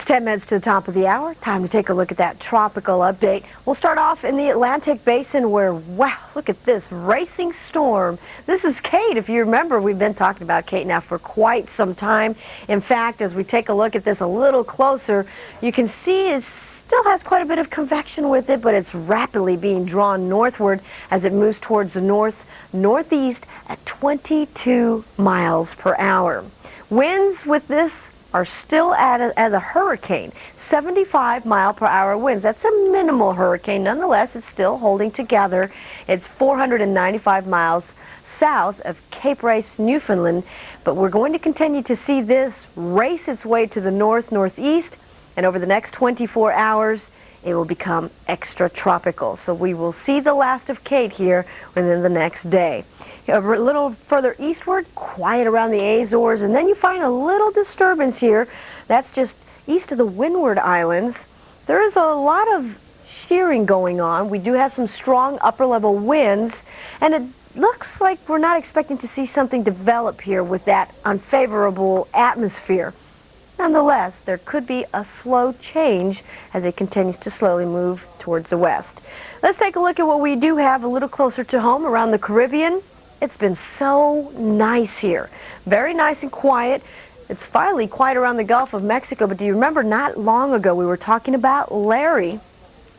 It's 10 minutes to the top of the hour. Time to take a look at that tropical update. We'll start off in the Atlantic Basin where, wow, look at this racing storm. This is Kate. If you remember, we've been talking about Kate now for quite some time. In fact, as we take a look at this a little closer, you can see it still has quite a bit of convection with it, but it's rapidly being drawn northward as it moves towards the northeast at 22 miles per hour. Winds with this are still as a hurricane, 75 mile per hour winds. That's a minimal hurricane. Nonetheless, it's still holding together. It's 495 miles south of Cape Race, Newfoundland. But we're going to continue to see this race its way to the northeast, and over the next 24 hours, it will become extratropical. So we will see the last of Kate here within the next day. A little further eastward, quiet around the Azores, and then you find a little disturbance here. That's just east of the Windward Islands. There is a lot of shearing going on. We do have some strong upper-level winds, and it looks like we're not expecting to see something develop here with that unfavorable atmosphere. Nonetheless, there could be a slow change as it continues to slowly move towards the west. Let's take a look at what we do have a little closer to home around the Caribbean. It's been so nice here. Very nice and quiet. It's finally quiet around the Gulf of Mexico, but do you remember not long ago we were talking about Larry?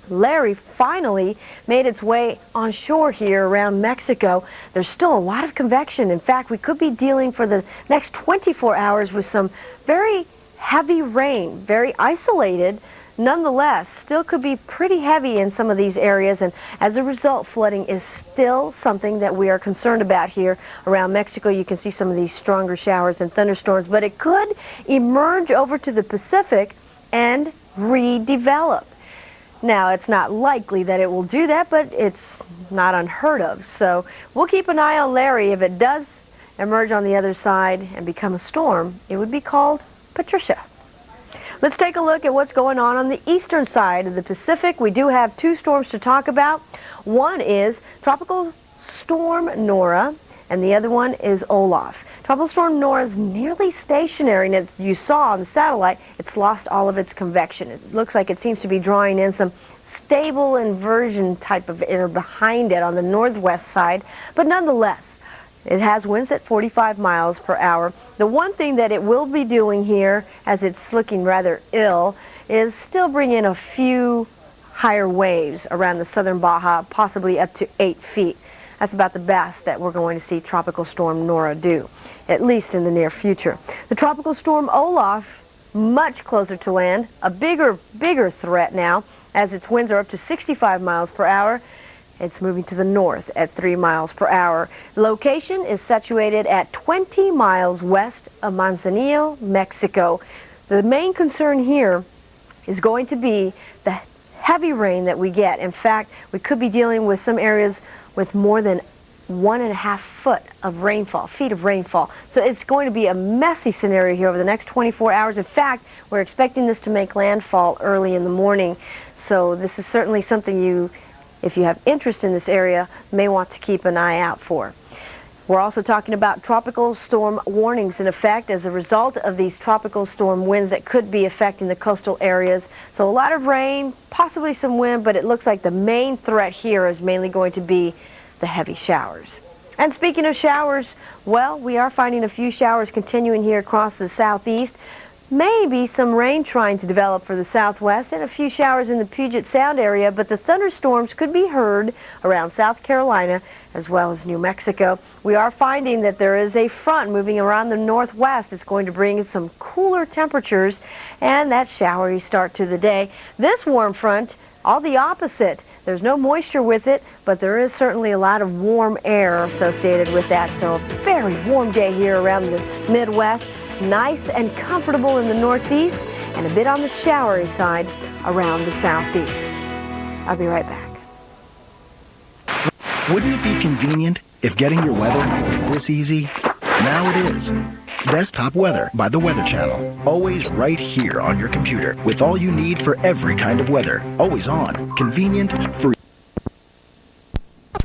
Larry finally made its way on shore here around Mexico. There's still a lot of convection. In fact, we could be dealing for the next 24 hours with some very heavy rain, very isolated. Nonetheless, still could be pretty heavy in some of these areas, and as a result, flooding is still something that we are concerned about here around Mexico. You can see some of these stronger showers and thunderstorms, but it could emerge over to the Pacific and redevelop. Now, it's not likely that it will do that, but it's not unheard of. So we'll keep an eye on Larry. If it does emerge on the other side and become a storm, it would be called Patricia. Let's take a look at what's going on the eastern side of the Pacific. We do have two storms to talk about. One is Tropical Storm Nora, and the other one is Olaf. Tropical Storm Nora is nearly stationary, and as you saw on the satellite, it's lost all of its convection. It looks like it seems to be drawing in some stable inversion type of air behind it on the northwest side, but nonetheless, it has winds at 45 miles per hour. The one thing that it will be doing here, as it's looking rather ill, is still bring in a few higher waves around the southern Baja, possibly up to 8 feet. That's about the best that we're going to see Tropical Storm Nora do, at least in the near future. The Tropical Storm Olaf, much closer to land, a bigger threat now, as its winds are up to 65 miles per hour. It's moving to the north at 3 miles per hour. Location is situated at 20 miles west of Manzanillo, Mexico. The main concern here is going to be the heavy rain that we get. In fact, we could be dealing with some areas with more than 1.5 feet of rainfall. So it's going to be a messy scenario here over the next 24 hours. In fact, we're expecting this to make landfall early in the morning. So this is certainly something if you have interest in this area, may want to keep an eye out for. We're also talking about tropical storm warnings in effect as a result of these tropical storm winds that could be affecting the coastal areas. So a lot of rain, possibly some wind, but it looks like the main threat here is mainly going to be the heavy showers. And speaking of showers, well, we are finding a few showers continuing here across the southeast. Maybe some rain trying to develop for the southwest and a few showers in the Puget Sound area, but the thunderstorms could be heard around South Carolina as well as New Mexico. We are finding that there is a front moving around the northwest. It's going to bring some cooler temperatures and that showery start to the day. This warm front, all the opposite. There's no moisture with it, but there is certainly a lot of warm air associated with that. So a very warm day here around the Midwest. Nice and comfortable in the northeast and a bit on the showery side around the southeast. I'll be right back. Wouldn't it be convenient if getting your weather was this easy? Now it is. Desktop Weather by the Weather Channel. Always right here on your computer with all you need for every kind of weather. Always on. Convenient, free.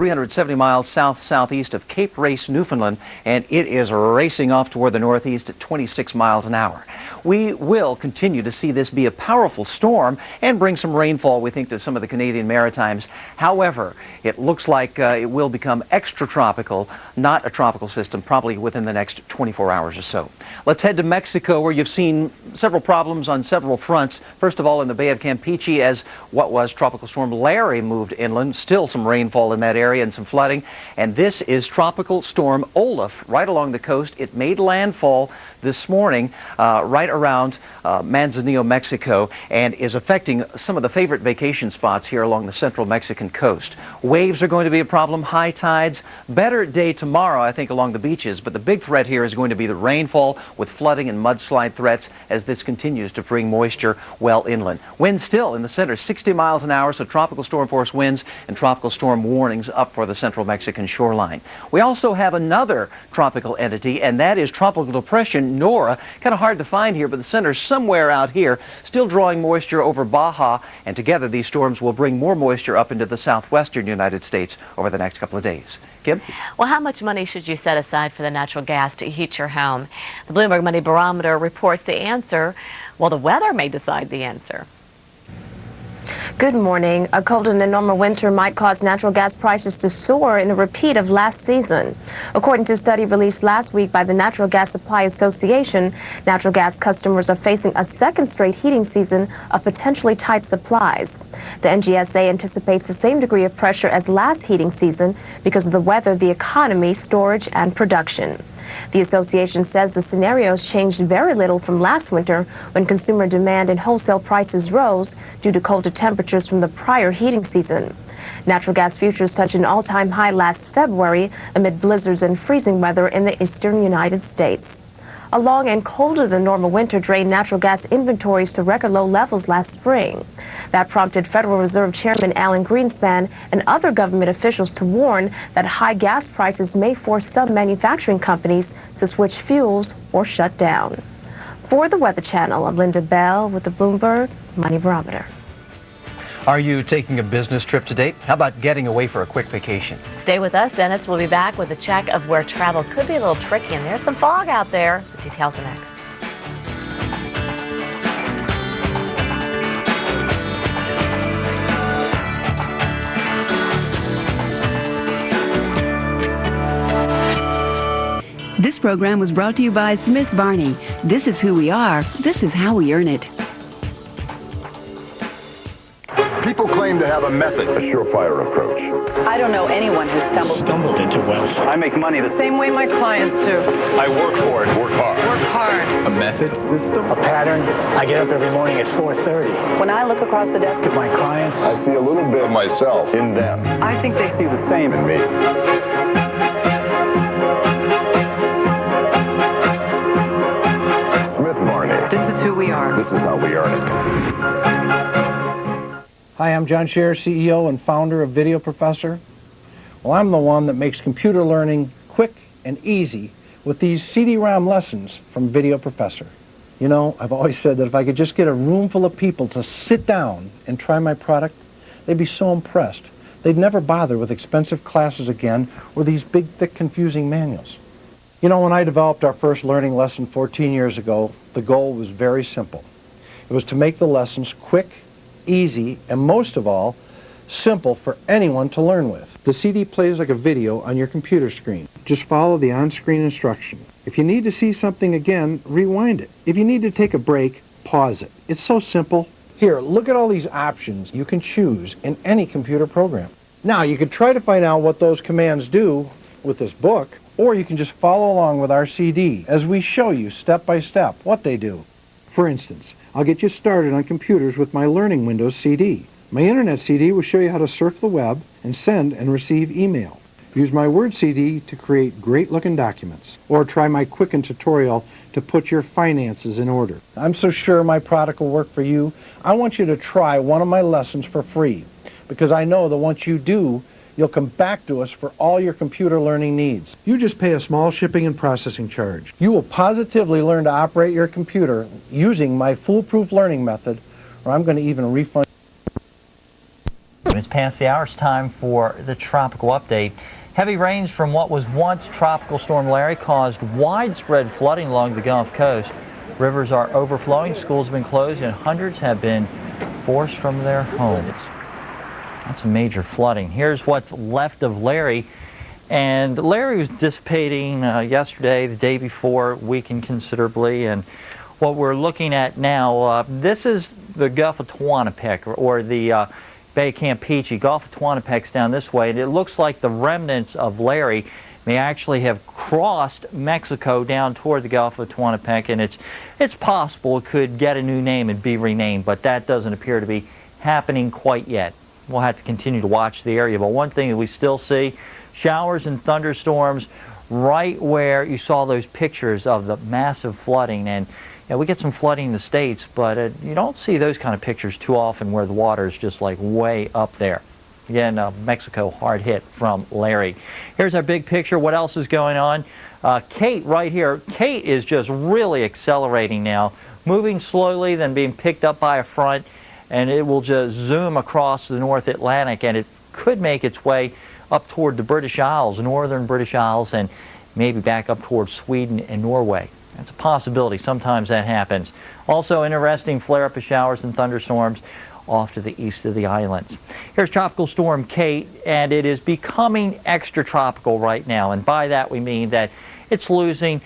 370 miles south-southeast of Cape Race, Newfoundland, and it is racing off toward the northeast at 26 miles an hour. We will continue to see this be a powerful storm and bring some rainfall, we think, to some of the Canadian Maritimes. However, it looks like it will become extratropical, not a tropical system, probably within the next 24 hours or so. Let's head to Mexico, where you've seen several problems on several fronts. First of all, in the Bay of Campeche, as what was Tropical Storm Larry moved inland. Still some rainfall in that area and some flooding. And this is Tropical Storm Olaf right along the coast. It made landfall this morning right around Manzanillo, Mexico, and is affecting some of the favorite vacation spots here along the central Mexican coast. Waves are going to be a problem, high tides. Better day tomorrow, I think, along the beaches, but the big threat here is going to be the rainfall with flooding and mudslide threats as this continues to bring moisture well inland. Winds still in the center, 60 miles an hour, so tropical storm force winds and tropical storm warnings up for the central Mexican shoreline. We also have another tropical entity, and that is Tropical Depression Nora. Kind of hard to find here, but the center's somewhere out here, still drawing moisture over Baja, and together these storms will bring more moisture up into the southwestern United States over the next couple of days. Kim? Well, how much money should you set aside for the natural gas to heat your home? The Bloomberg Money Barometer reports the answer. Well, the weather may decide the answer. Good morning. A colder than normal winter might cause natural gas prices to soar in a repeat of last season. According to a study released last week by the Natural Gas Supply Association, natural gas customers are facing a second straight heating season of potentially tight supplies. The NGSA anticipates the same degree of pressure as last heating season because of the weather, the economy, storage, and production. The association says the scenarios changed very little from last winter when consumer demand and wholesale prices rose due to colder temperatures from the prior heating season. Natural gas futures touched an all-time high last February amid blizzards and freezing weather in the eastern United States. A long and colder than normal winter drained natural gas inventories to record low levels last spring. That prompted Federal Reserve Chairman Alan Greenspan and other government officials to warn that high gas prices may force some manufacturing companies to switch fuels or shut down. For the Weather Channel, I'm Linda Bell with the Bloomberg Money Barometer. Are you taking a business trip to date? How about getting away for a quick vacation? Stay with us, Dennis. We'll be back with a check of where travel could be a little tricky, and there's some fog out there. The details are next. This program was brought to you by Smith Barney. This is who we are. This is how we earn it. People claim to have a method, a surefire approach. I don't know anyone who stumbled Into wealth. I make money the same way my clients do. I work for it. Work hard. Work hard. A method, system. A pattern. I get up every morning at 4:30. When I look across the desk With my clients, I see a little bit of myself in them. I think they see the same in me. Smith Barney. this is who we are. This is how we earn it. Hi, I'm John Scherer, CEO and founder of Video Professor. Well, I'm the one that makes computer learning quick and easy with these CD-ROM lessons from Video Professor. You know, I've always said that if I could just get a room full of people to sit down and try my product, they'd be so impressed. They'd never bother with expensive classes again or these big, thick, confusing manuals. You know, when I developed our first learning lesson 14 years ago, the goal was very simple. It was to make the lessons quick, easy, and most of all, simple for anyone to learn with. The CD plays like a video on your computer screen. Just follow the on-screen instruction. If you need to see something again, rewind it. If you need to take a break, pause it. It's so simple. Here, look at all these options you can choose in any computer program. Now, you could try to find out what those commands do with this book, or you can just follow along with our CD as we show you step by step what they do. For instance, I'll get you started on computers with my Learning Windows CD. My Internet CD will show you how to surf the web and send and receive email. Use my Word CD to create great-looking documents. Or try my Quicken tutorial to put your finances in order. I'm so sure my product will work for you. I want you to try one of my lessons for free, because I know that once you do, you'll come back to us for all your computer learning needs. You just pay a small shipping and processing charge. You will positively learn to operate your computer using my foolproof learning method, or I'm going to even refund. past the hour. It's time for the tropical update. Heavy rains from what was once Tropical Storm Larry caused widespread flooding along the Gulf Coast. Rivers are overflowing, schools have been closed, and hundreds have been forced from their homes. That's some major flooding. Here's what's left of Larry. And Larry was dissipating yesterday, the day before, weakened considerably. And what we're looking at now, this is the Gulf of Tehuantepec, or the Bay of Campeche. Gulf of Tehuantepec's down this way, and it looks like the remnants of Larry may actually have crossed Mexico down toward the Gulf of Tehuantepec, and it's possible it could get a new name and be renamed, but that doesn't appear to be happening quite yet. We'll have to continue to watch the area, but one thing that we still see, showers and thunderstorms right where you saw those pictures of the massive flooding. And we get some flooding in the States, but you don't see those kind of pictures too often where the water is just like way up there. Again, Mexico hard hit from Larry. Here's our big picture. What else is going on? Kate right here. Kate is just really accelerating now, moving slowly, then being picked up by a front, and it will just zoom across the North Atlantic, and it could make its way up toward the British Isles, northern British Isles, and maybe back up towards Sweden and Norway. That's a possibility. Sometimes that happens. Also interesting flare-up of showers and thunderstorms off to the east of the islands. Here's Tropical Storm Kate, and it is becoming extra tropical right now. And by that we mean that it's losing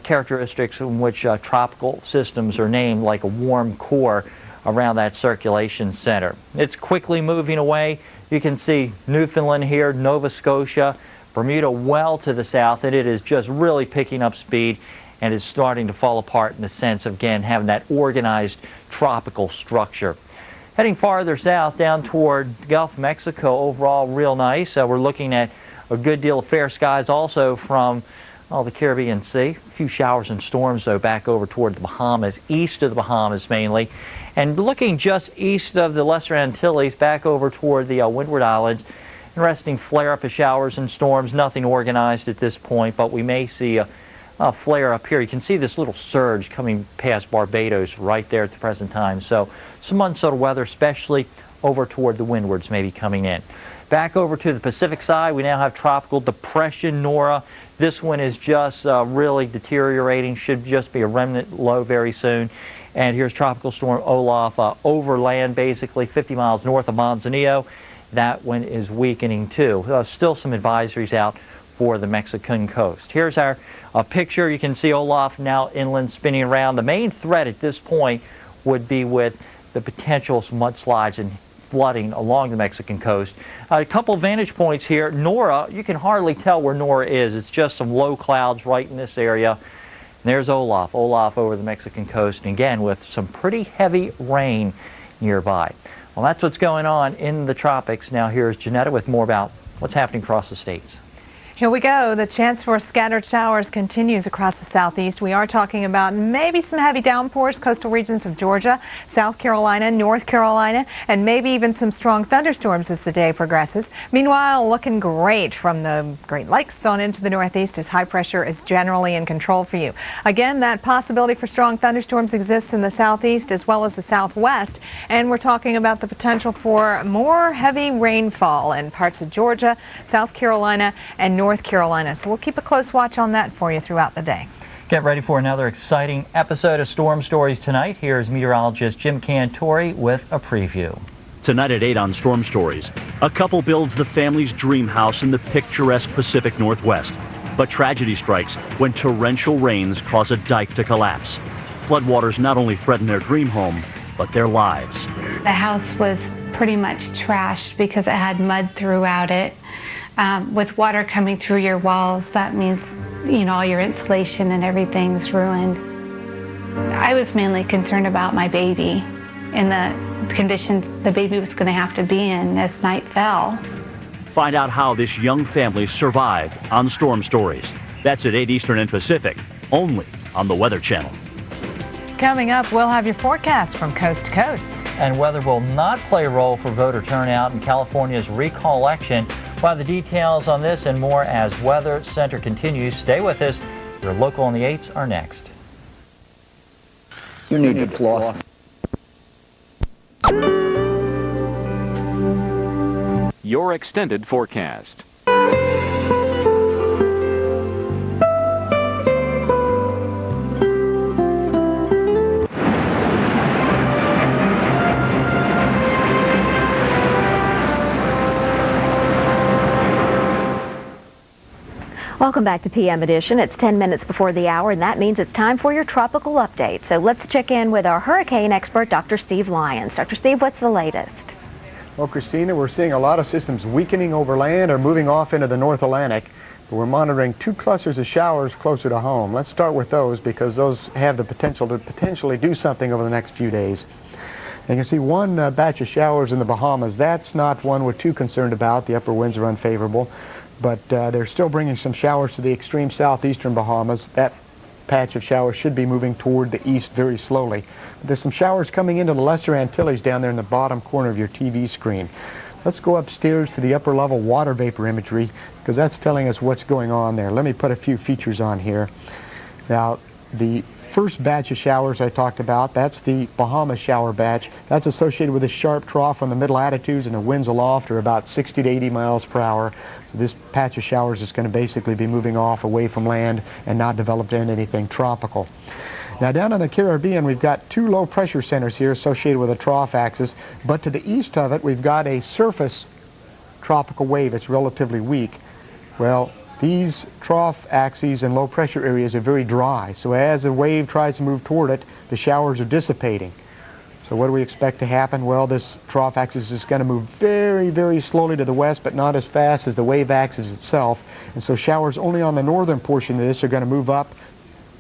characteristics in which tropical systems are named, like a warm core around that circulation center. It's quickly moving away. You can see Newfoundland here, Nova Scotia, Bermuda well to the south, and it is just really picking up speed and is starting to fall apart in the sense of, again, having that organized tropical structure. Heading farther south down toward the Gulf of Mexico, overall real nice. We're looking at a good deal of fair skies also from the Caribbean Sea. A few showers and storms, though, back over toward the Bahamas, east of the Bahamas mainly. And looking just east of the Lesser Antilles, back over toward the Windward Islands, interesting flare-up of showers and storms. Nothing organized at this point, but we may see a flare up here. You can see this little surge coming past Barbados right there at the present time. So some unsettled weather, especially over toward the windwards, maybe coming in. Back over to the Pacific side, we now have Tropical Depression Nora. This one is just really deteriorating. Should just be a remnant low very soon. And here's Tropical Storm Olaf over land, basically 50 miles north of Manzanillo. That one is weakening too. Still some advisories out for the Mexican coast. Here's our picture. You can see Olaf now inland spinning around. The main threat at this point would be with the potential mudslides and flooding along the Mexican coast. A couple of vantage points here. Nora, you can hardly tell where Nora is. It's just some low clouds right in this area. And there's Olaf over the Mexican coast, and again with some pretty heavy rain nearby. Well, that's what's going on in the tropics. Now here's Janetta with more about what's happening across the states. Here we go. The chance for scattered showers continues across the southeast. We are talking about maybe some heavy downpours, coastal regions of Georgia, South Carolina, North Carolina, and maybe even some strong thunderstorms as the day progresses. Meanwhile, looking great from the Great Lakes on into the northeast as high pressure is generally in control for you. Again, that possibility for strong thunderstorms exists in the southeast as well as the southwest, and we're talking about the potential for more heavy rainfall in parts of Georgia, South Carolina, and North Carolina. So we'll keep a close watch on that for you throughout the day. Get ready for another exciting episode of Storm Stories tonight. Here's meteorologist Jim Cantori with a preview. Tonight at 8 on Storm Stories, a couple builds the family's dream house in the picturesque Pacific Northwest. But tragedy strikes when torrential rains cause a dike to collapse. Floodwaters not only threaten their dream home, but their lives. The house was pretty much trashed because it had mud throughout it. With water coming through your walls, that means, all your insulation and everything's ruined. I was mainly concerned about my baby and the conditions the baby was going to have to be in as night fell. Find out how this young family survived on Storm Stories. That's at 8 Eastern and Pacific, only on the Weather Channel. Coming up, we'll have your forecast from coast to coast. And weather will not play a role for voter turnout in California's recall election. We'll have the details on this and more as Weather Center continues. Stay with us. Your local on the 8s are next. You need to floss. your extended forecast. Welcome back to PM Edition. It's 10 minutes before the hour, and that means it's time for your tropical update. So let's check in with our hurricane expert, Dr. Steve Lyons. Dr. Steve, what's the latest? Well, Christina, we're seeing a lot of systems weakening over land or moving off into the North Atlantic. But we're monitoring 2 clusters of showers closer to home. Let's start with those because those have the potential to potentially do something over the next few days. You can see one batch of showers in the Bahamas. That's not one we're too concerned about. The upper winds are unfavorable. But they're still bringing some showers to the extreme southeastern Bahamas. That patch of showers should be moving toward the east very slowly. But there's some showers coming into the Lesser Antilles down there in the bottom corner of your TV screen. Let's go upstairs to the upper level water vapor imagery because that's telling us what's going on there. Let me put a few features on here. Now, the first batch of showers I talked about, that's the Bahamas shower batch. That's associated with a sharp trough on the mid-latitudes, and the winds aloft are about 60 to 80 miles per hour. So this patch of showers is going to basically be moving off away from land and not developed into anything tropical. Now down in the Caribbean, we've got 2 low pressure centers here associated with a trough axis, but to the east of it, we've got a surface tropical wave that's relatively weak. Well, these trough axes and low pressure areas are very dry, so as the wave tries to move toward it, the showers are dissipating. So what do we expect to happen? Well, this trough axis is going to move very, very slowly to the west, but not as fast as the wave axis itself. And so showers only on the northern portion of this are going to move up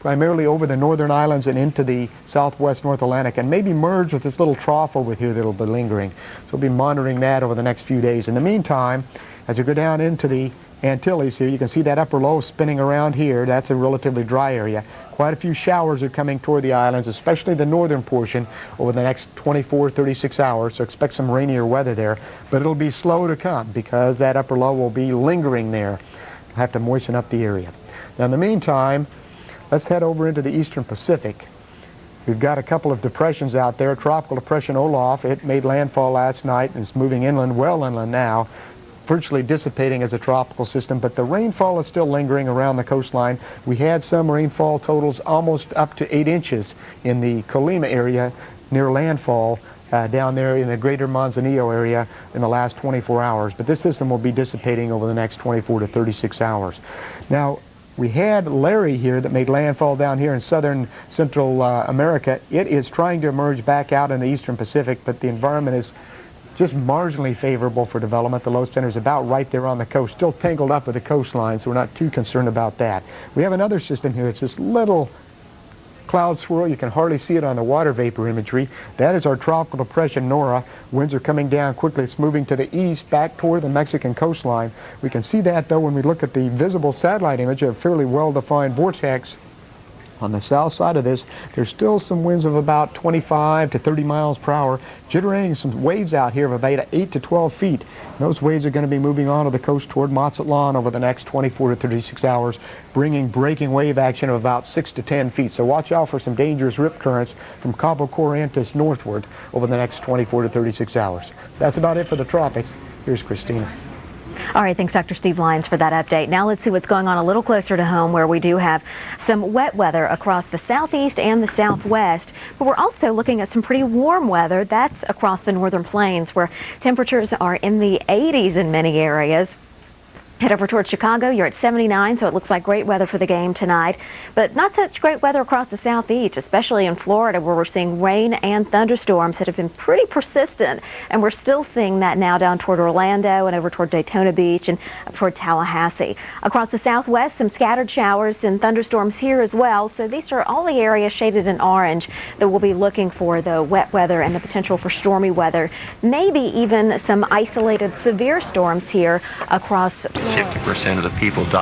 primarily over the northern islands and into the southwest North Atlantic, and maybe merge with this little trough over here that will be lingering. So we'll be monitoring that over the next few days. In the meantime, as you go down into the Antilles here, you can see that upper low spinning around here. That's a relatively dry area. Quite a few showers are coming toward the islands, especially the northern portion, over the next 24, 36 hours, so expect some rainier weather there. But it'll be slow to come because that upper low will be lingering there. We'll have to moisten up the area. Now, in the meantime, let's head over into the eastern Pacific. We've got a couple of depressions out there. Tropical Depression Olaf, it made landfall last night and is moving inland, well inland now, virtually dissipating as a tropical system, but the rainfall is still lingering around the coastline. We had some rainfall totals almost up to 8 inches in the Colima area near landfall down there in the greater Manzanillo area in the last 24 hours, but this system will be dissipating over the next 24 to 36 hours. Now, we had Larry here that made landfall down here in southern Central America. It is trying to emerge back out in the eastern Pacific, but the environment is just marginally favorable for development. The low center is about right there on the coast, still tangled up with the coastline, so we're not too concerned about that. We have another system here. It's this little cloud swirl. You can hardly see it on the water vapor imagery. That is our tropical depression Nora. Winds are coming down quickly. It's moving to the east back toward the Mexican coastline. We can see that, though, when we look at the visible satellite image of a fairly well-defined vortex. On the south side of this, there's still some winds of about 25 to 30 miles per hour, jittering some waves out here of about 8 to 12 feet. Those waves are going to be moving on to the coast toward Mazatlan over the next 24 to 36 hours, bringing breaking wave action of about 6 to 10 feet. So watch out for some dangerous rip currents from Cabo Corrientes northward over the next 24 to 36 hours. That's about it for the tropics. Here's Christina. All right, thanks, Dr. Steve Lyons, for that update. Now let's see what's going on a little closer to home, where we do have some wet weather across the southeast and the southwest. But we're also looking at some pretty warm weather. That's across the northern plains, where temperatures are in the 80s in many areas. Head over towards Chicago. You're at 79, so it looks like great weather for the game tonight. But not such great weather across the southeast, especially in Florida, where we're seeing rain and thunderstorms that have been pretty persistent. And we're still seeing that now down toward Orlando and over toward Daytona Beach and up toward Tallahassee. Across the southwest, some scattered showers and thunderstorms here as well. So these are all the areas shaded in orange that we'll be looking for the wet weather and the potential for stormy weather. Maybe even some isolated severe storms here across 50% of the people die.